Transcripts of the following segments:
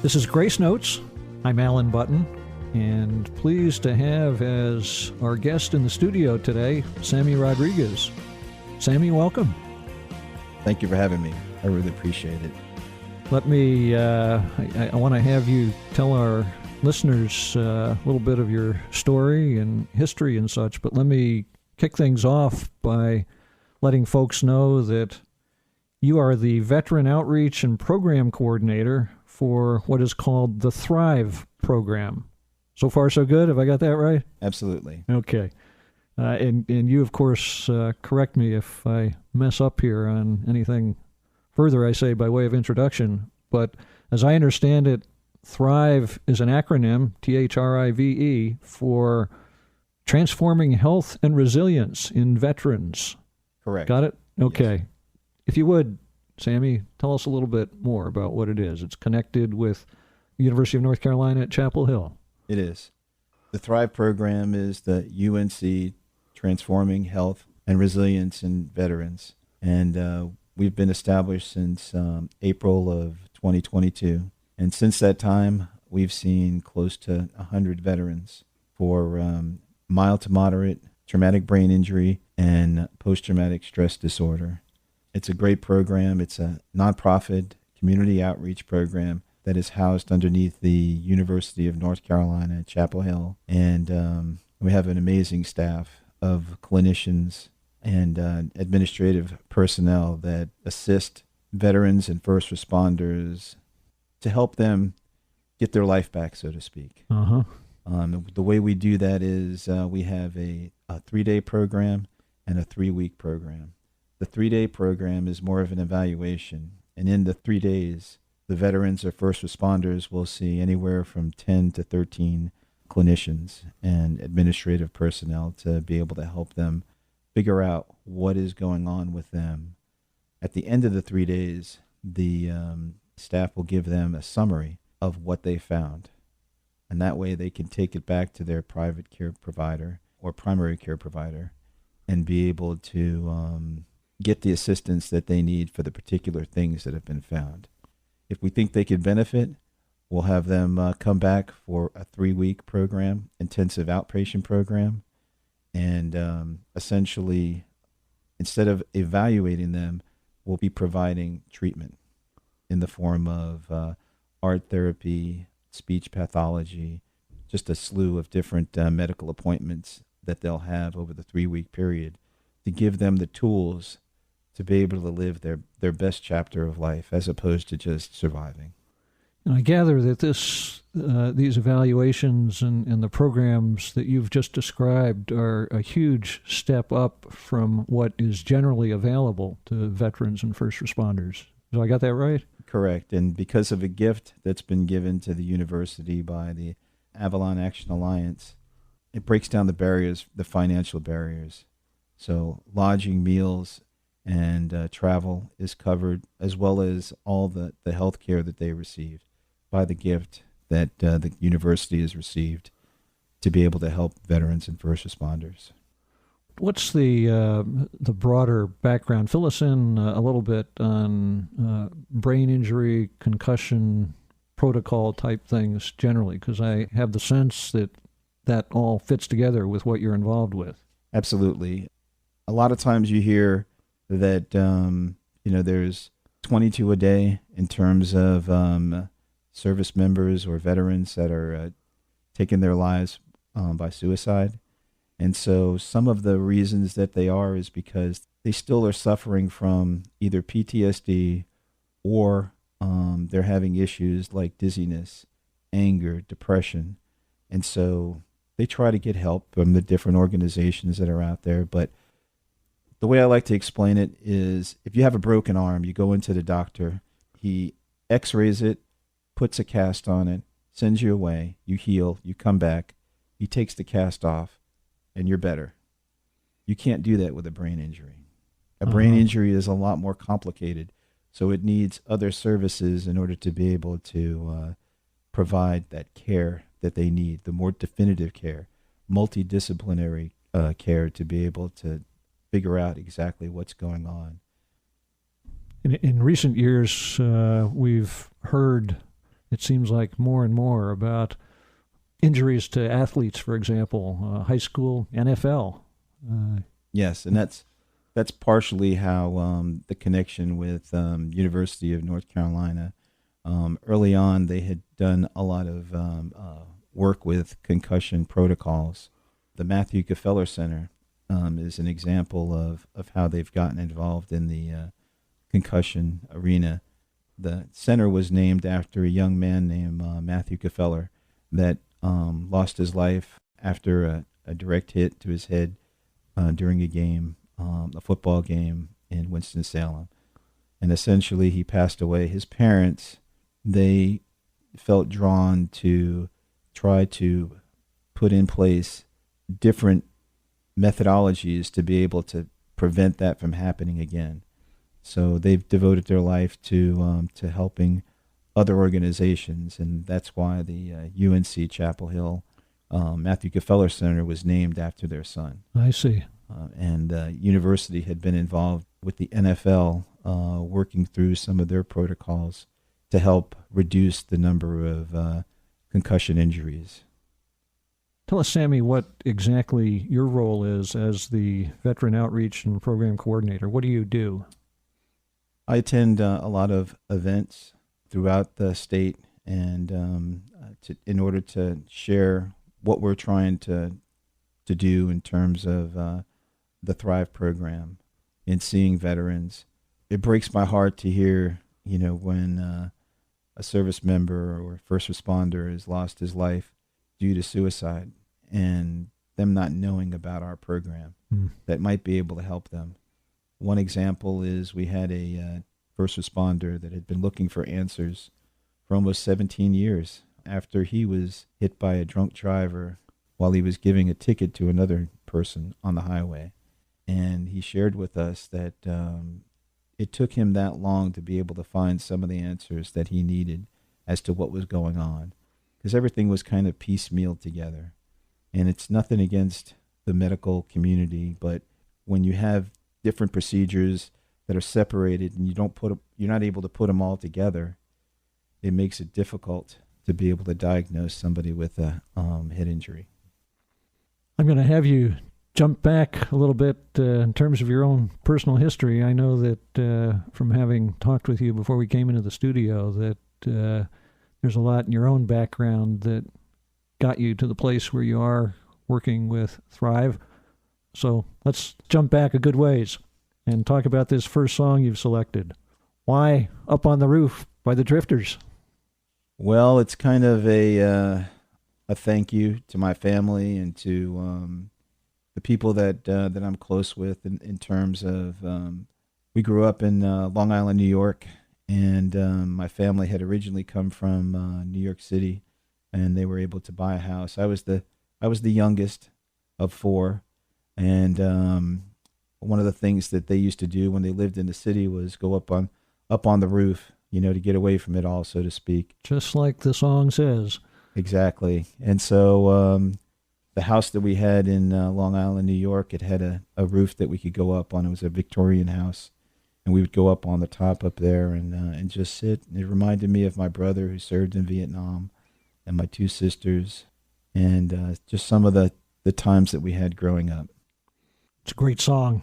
This is Grace Notes. I'm Alan Button, and pleased to have as our guest in the studio today, Sammy Rodriguez. Sammy, welcome. Thank you for having me. I really appreciate it. Let me, I want to have you tell our listeners a little bit of your story and history and such, but let me kick things off by letting folks know that you are the Veteran Outreach and Program Coordinator for what is called the Thrive Program. So far, so good? Have I got that right? Absolutely. Okay. And you, of course, correct me if I mess up here on anything further I say by way of introduction. But as I understand it, Thrive is an acronym, THRIVE, for Transforming Health and Resilience in Veterans. Correct. Got it? Okay. Yes. If you would, Sammy, tell us a little bit more about what it is. It's connected with the University of North Carolina at Chapel Hill. It is. The Thrive program is the UNC Transforming Health and Resilience in Veterans. And we've been established since April of 2022. And since that time, we've seen close to 100 veterans for mild to moderate traumatic brain injury and post-traumatic stress disorder. It's a great program. It's a nonprofit community outreach program that is housed underneath the University of North Carolina at Chapel Hill. And we have an amazing staff of clinicians and administrative personnel that assist veterans and first responders to help them get their life back, so to speak. Uh-huh. The way we do that is we have a 3-day program and a 3-week program. The 3-day program is more of an evaluation, and in the 3 days, the veterans or first responders will see anywhere from 10 to 13 clinicians and administrative personnel to be able to help them figure out what is going on with them. At the end of the 3 days, the staff will give them a summary of what they found, and that way they can take it back to their private care provider or primary care provider and be able to get the assistance that they need for the particular things that have been found. If we think they could benefit, we'll have them come back for a 3-week program, intensive outpatient program, and essentially, instead of evaluating them, we'll be providing treatment in the form of art therapy, speech pathology, just a slew of different medical appointments that they'll have over the 3-week period to give them the tools to be able to live their best chapter of life as opposed to just surviving. And I gather that these evaluations and the programs that you've just described are a huge step up from what is generally available to veterans and first responders. So I got that right? Correct. And because of a gift that's been given to the university by the Avalon Action Alliance, it breaks down the barriers, the financial barriers. So lodging, meals, and travel is covered, as well as all the health care that they receive by the gift that the university has received to be able to help veterans and first responders. What's the broader background? Fill us in a little bit on brain injury, concussion, protocol type things generally, because I have the sense that all fits together with what you're involved with. Absolutely. A lot of times you hear that there's 22 a day in terms of service members or veterans that are taking their lives by suicide. And so some of the reasons that they are is because they still are suffering from either PTSD or they're having issues like dizziness, anger, depression. And so they try to get help from the different organizations that are out there. But the way I like to explain it is if you have a broken arm, you go into the doctor, he x-rays it, puts a cast on it, sends you away, you heal, you come back, he takes the cast off, and you're better. You can't do that with a brain injury. A brain injury is a lot more complicated, so it needs other services in order to be able to provide that care that they need, the more definitive care, multidisciplinary care to be able to figure out exactly what's going on. In recent years, we've heard it seems like more and more about injuries to athletes, for example, high school, NFL. Yes, and that's partially how the connection with University of North Carolina. Early on, they had done a lot of work with concussion protocols. The Matthew Gefeller Center is an example of how they've gotten involved in the concussion arena. The center was named after a young man named Matthew Gefeller that lost his life after a direct hit to his head during a game, a football game in Winston-Salem. And essentially he passed away. His parents, they felt drawn to try to put in place different methodologies to be able to prevent that from happening again. So they've devoted their life to helping other organizations, and that's why the UNC Chapel Hill Matthew Gefeller Center was named after their son. I see. And the university had been involved with the NFL, working through some of their protocols to help reduce the number of concussion injuries. Tell us, Sammy, what exactly your role is as the Veteran Outreach and Program Coordinator. What do you do? I attend a lot of events throughout the state, and in order to share what we're trying to do in terms of the Thrive program and seeing veterans. It breaks my heart to hear, when a service member or first responder has lost his life due to suicide, and them not knowing about our program that might be able to help them. One example is we had a first responder that had been looking for answers for almost 17 years after he was hit by a drunk driver while he was giving a ticket to another person on the highway. And he shared with us that it took him that long to be able to find some of the answers that he needed as to what was going on, because everything was kind of piecemeal together. And it's nothing against the medical community, but when you have different procedures that are separated and you're not able to put them all together, it makes it difficult to be able to diagnose somebody with a head injury. I'm going to have you jump back a little bit in terms of your own personal history. I know that from having talked with you before we came into the studio that there's a lot in your own background that got you to the place where you are working with Thrive. So let's jump back a good ways and talk about this first song you've selected. Why Up on the Roof by the Drifters? Well, it's kind of a thank you to my family and to the people that I'm close with in terms of we grew up in Long Island, New York, and my family had originally come from New York City, and they were able to buy a house. I was the youngest of four, and one of the things that they used to do when they lived in the city was go up on the roof, to get away from it all, so to speak. Just like the song says. Exactly. And so the house that we had in Long Island, New York, it had a roof that we could go up on. It was a Victorian house, and we would go up on the top up there and just sit. It reminded me of my brother who served in Vietnam and my two sisters, and just some of the times that we had growing up. It's a great song,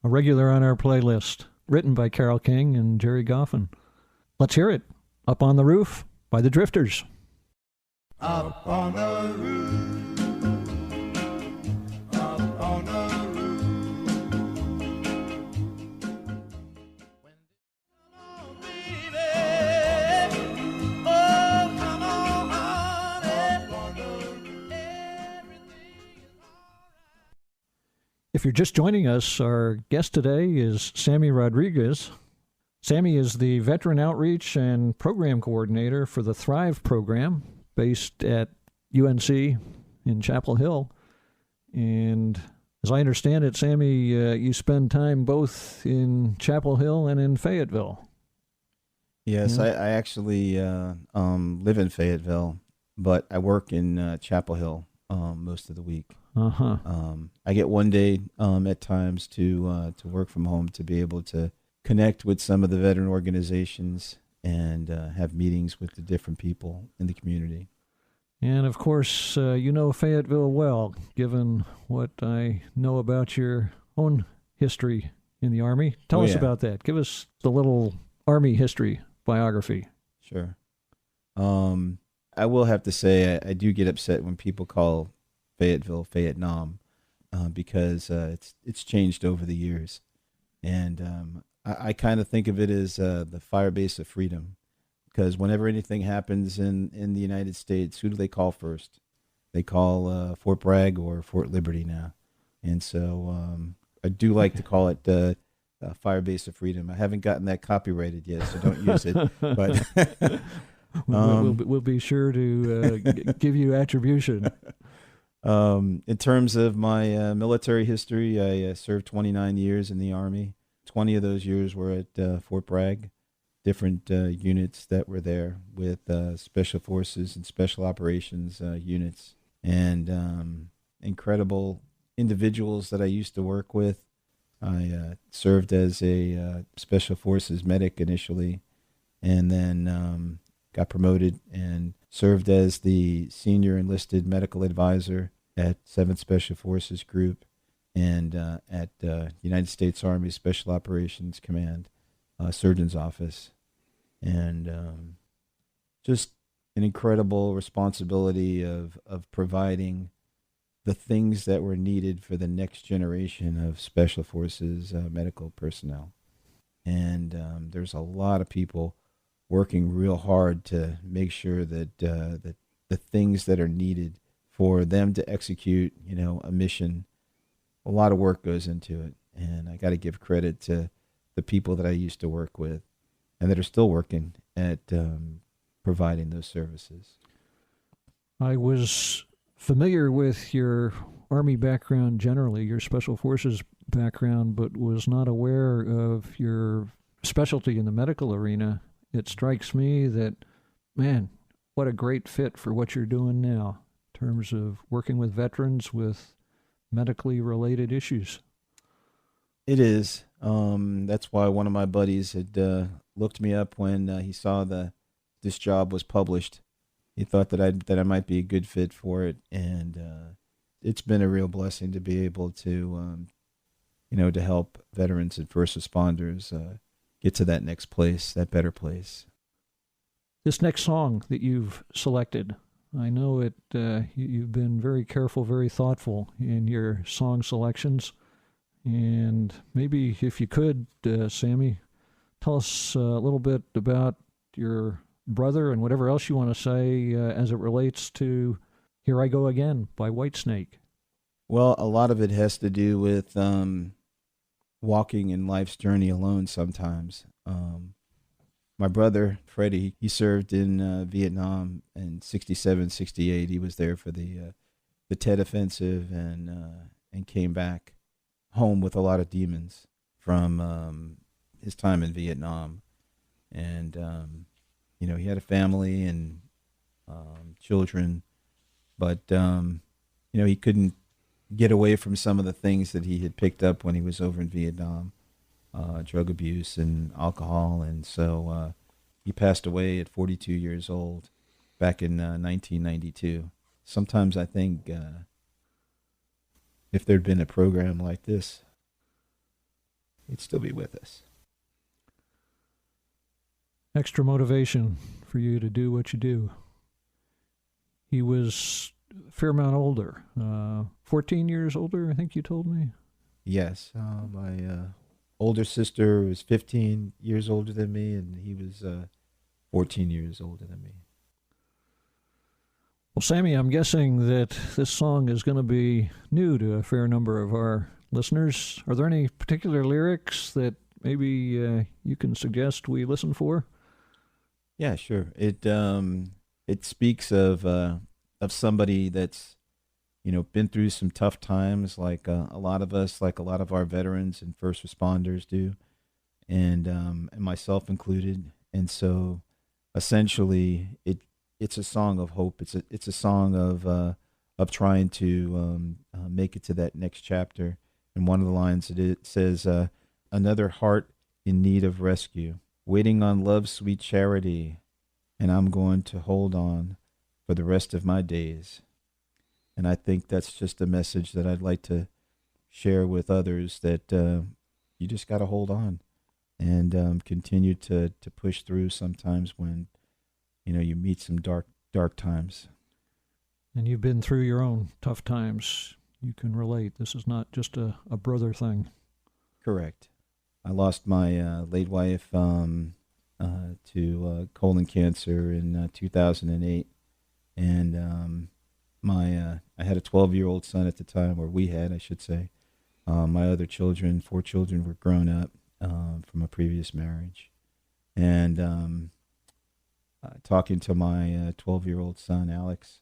a regular on our playlist, written by Carole King and Jerry Goffin. Let's hear it. Up on the Roof by the Drifters. Up on the roof, up on the roof. Come on, baby. Oh, come on, honey. Up on the roof. Everything is all right. If you're just joining us, our guest today is Sammy Rodriguez. Sammy is the Veteran Outreach and Program Coordinator for the Thrive program based at UNC in Chapel Hill. And as I understand it, Sammy, you spend time both in Chapel Hill and in Fayetteville. Yes, Yeah. I actually live in Fayetteville, but I work in Chapel Hill most of the week. Uh-huh. I get one day at times to work from home to be able to connect with some of the veteran organizations and have meetings with the different people in the community. And of course, you know Fayetteville well, given what I know about your own history in the Army. Tell us about that. Give us the little Army history biography. Sure. I will have to say I do get upset when people call Fayetteville Vietnam, because it's changed over the years. And I kind of think of it as the fire base of freedom, because whenever anything happens in the United States, who do they call first? They call Fort Bragg or Fort Liberty now. And so I do like to call it fire base of freedom. I haven't gotten that copyrighted yet, so don't use it. But we'll be sure to give you attribution. In terms of my military history, I served 29 years in the Army. 20 of those years were at Fort Bragg, different units that were there with Special Forces and Special Operations units, and incredible individuals that I used to work with. I served as a Special Forces medic initially, and then got promoted and served as the senior enlisted medical advisor at 7th Special Forces Group and at United States Army Special Operations Command, Surgeon's Office. And just an incredible responsibility of providing the things that were needed for the next generation of Special Forces medical personnel. And there's a lot of people working real hard to make sure that that the things that are needed for them to execute, a mission, a lot of work goes into it. And I got to give credit to the people that I used to work with and that are still working at providing those services. I was familiar with your Army background generally, your Special Forces background, but was not aware of your specialty in the medical arena. It strikes me that, man, what a great fit for what you're doing now in terms of working with veterans with medically related issues. It is. That's why one of my buddies had looked me up when he saw this job was published. He thought that I might be a good fit for it, and it's been a real blessing to be able to, to help veterans and first responders get to that next place, that better place. This next song that you've selected, I know it. You've been very careful, very thoughtful in your song selections. And maybe if you could, Sammy, tell us a little bit about your brother and whatever else you want to say as it relates to Here I Go Again by Whitesnake. Well, a lot of it has to do with walking in life's journey alone sometimes. My brother, Freddie, he served in Vietnam in 67, 68. He was there for the Tet Offensive and came back home with a lot of demons from his time in Vietnam. And, he had a family and children, but, he couldn't get away from some of the things that he had picked up when he was over in Vietnam, drug abuse and alcohol. And so he passed away at 42 years old back in 1992. Sometimes I think if there'd been a program like this, he'd still be with us. Extra motivation for you to do what you do. He was a fair amount older, 14 years older, I think you told me. Yes, my older sister was 15 years older than me, and he was 14 years older than me. Well, Sammy, I'm guessing that this song is going to be new to a fair number of our listeners. Are there any particular lyrics that maybe you can suggest we listen for? Yeah, sure. It speaks of somebody that's been through some tough times, like a lot of us, like a lot of our veterans and first responders do, and myself included. And so, essentially, it's a song of hope. It's a song of trying to make it to that next chapter. And one of the lines it says, "Another heart in need of rescue. waiting on love's sweet charity, and I'm going to hold on for the rest of my days. And I think that's just a message that I'd like to share with others, that you just got to hold on and continue to push through sometimes when, you meet some dark times. And you've been through your own tough times. You can relate. This is not just a brother thing. Correct. I lost my late wife to colon cancer in 2008, and I had a 12-year-old son at the time, or we had, I should say. My other children, 4 children, were grown up from a previous marriage, and talking to my 12-year-old son, Alex,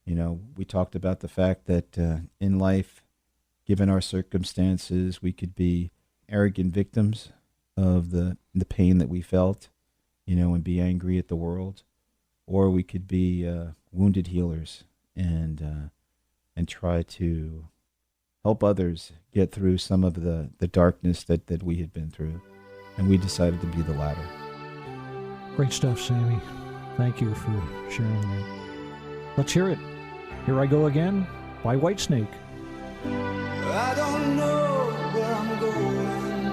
we talked about the fact that in life, given our circumstances, we could be arrogant victims of the pain that we felt, and be angry at the world, or we could be wounded healers and try to help others get through some of the darkness that we had been through. And we decided to be the latter. Great stuff, Sammy. Thank you for sharing that. Let's hear it. Here I Go Again by Whitesnake. I don't know where I'm going,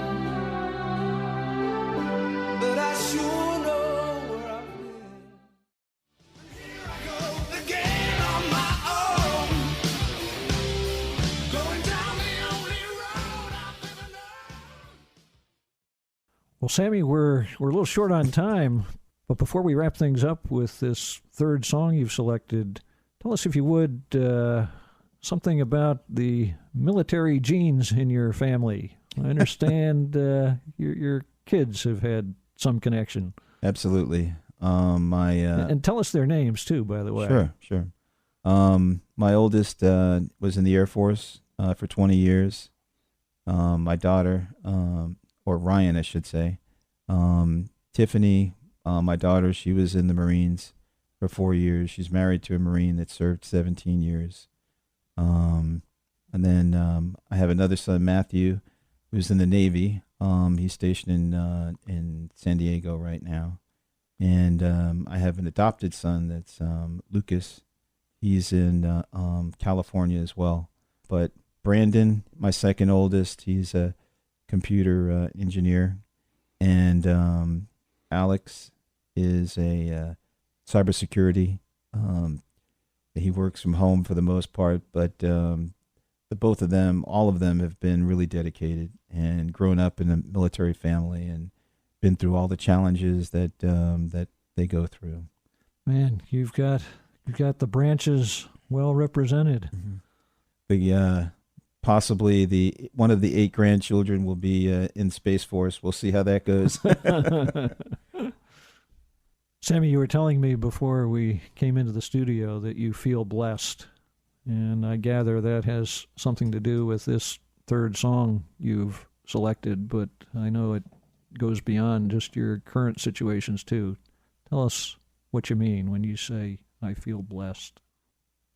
but I sure know where I've been. Here I go again on my own, going down the only road I've ever known. Well, Sammy, we're a little short on time, but before we wrap things up with this third song you've selected, tell us, if you would, something about the military genes in your family. I understand your kids have had some connection. Absolutely. And tell us their names, too, by the way. Sure. My oldest was in the Air Force for 20 years. My daughter, or Ryan, I should say, Tiffany, my daughter, she was in the Marines for 4 years. She's married to a Marine that served 17 years. And then I have another son, Matthew, who's in the Navy. He's stationed in San Diego right now. And I have an adopted son that's Lucas. He's in California as well. But Brandon, my second oldest, he's a computer engineer. And Alex is a cybersecurity. He works from home for the most part, but the both of them, all of them, have been really dedicated and grown up in a military family and been through all the challenges that they go through. Man, you've got the branches well represented. Mm-hmm. Possibly one of the 8 grandchildren will be in Space Force. We'll see how that goes. Sammy, you were telling me before we came into the studio that you feel blessed, and I gather that has something to do with this third song you've selected, but I know it goes beyond just your current situations too. Tell us what you mean when you say, I feel blessed.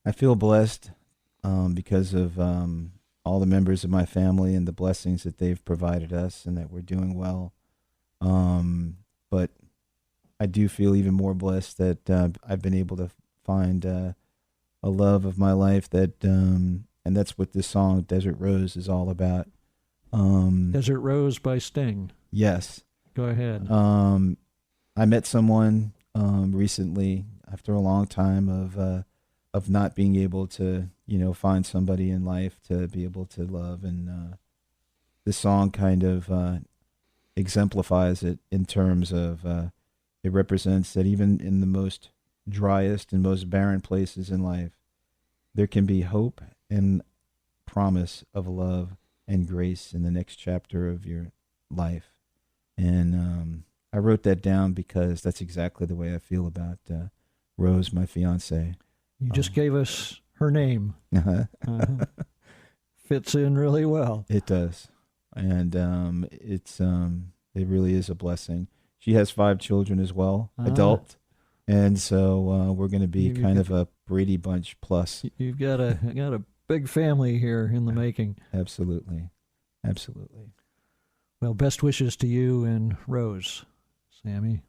I feel blessed because of all the members of my family and the blessings that they've provided us and that we're doing well. But I do feel even more blessed that I've been able to find a love of my life and that's what this song, Desert Rose, is all about. Desert Rose by Sting. Yes. Go ahead. I met someone recently after a long time of not being able to, find somebody in life to be able to love, and this song kind of exemplifies it in terms of it represents that even in the most driest and most barren places in life, there can be hope and promise of love and grace in the next chapter of your life. And I wrote that down because that's exactly the way I feel about Rose, my fiancée. You just gave us her name. Fits in really well. It does. And it really is a blessing. She has 5 children as well, adult. And so we're going to be kind of a Brady Bunch plus. You've got a big family here in the making. Absolutely. Well, best wishes to you and Rose. Sammy.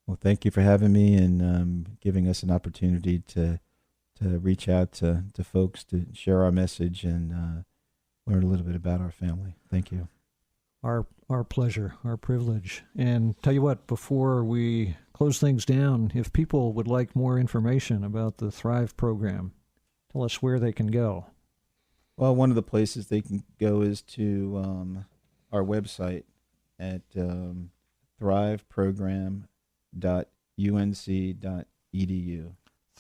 Well, thank you for having me and giving us an opportunity to reach out to folks to share our message and learn a little bit about our family. Thank you. Our pleasure, our privilege. And tell you what, before we close things down, if people would like more information about the Thrive program, tell us where they can go. Well, one of the places they can go is to our website at thriveprogram.unc.edu.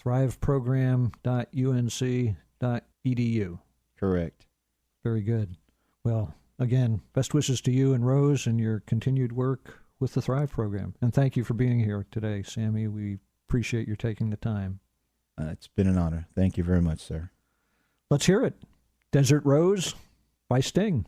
thriveprogram.unc.edu. Correct. Very good. Well, again, best wishes to you and Rose and your continued work with the Thrive program. And thank you for being here today, Sammy. We appreciate your taking the time. It's been an honor. Thank you very much, sir. Let's hear it. Desert Rose by Sting.